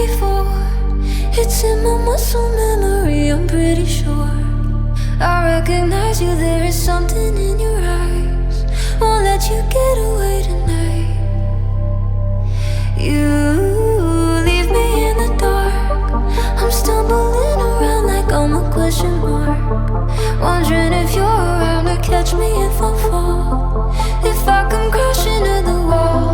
before. It's in my muscle memory, I'm pretty sure. I recognize you, there is something in your eyes. Won't let you get away tonight. You leave me in the dark. I'm stumbling around like I'm a question mark. Wondering if you're around to catch me if I fall. If I come crashing to the wall.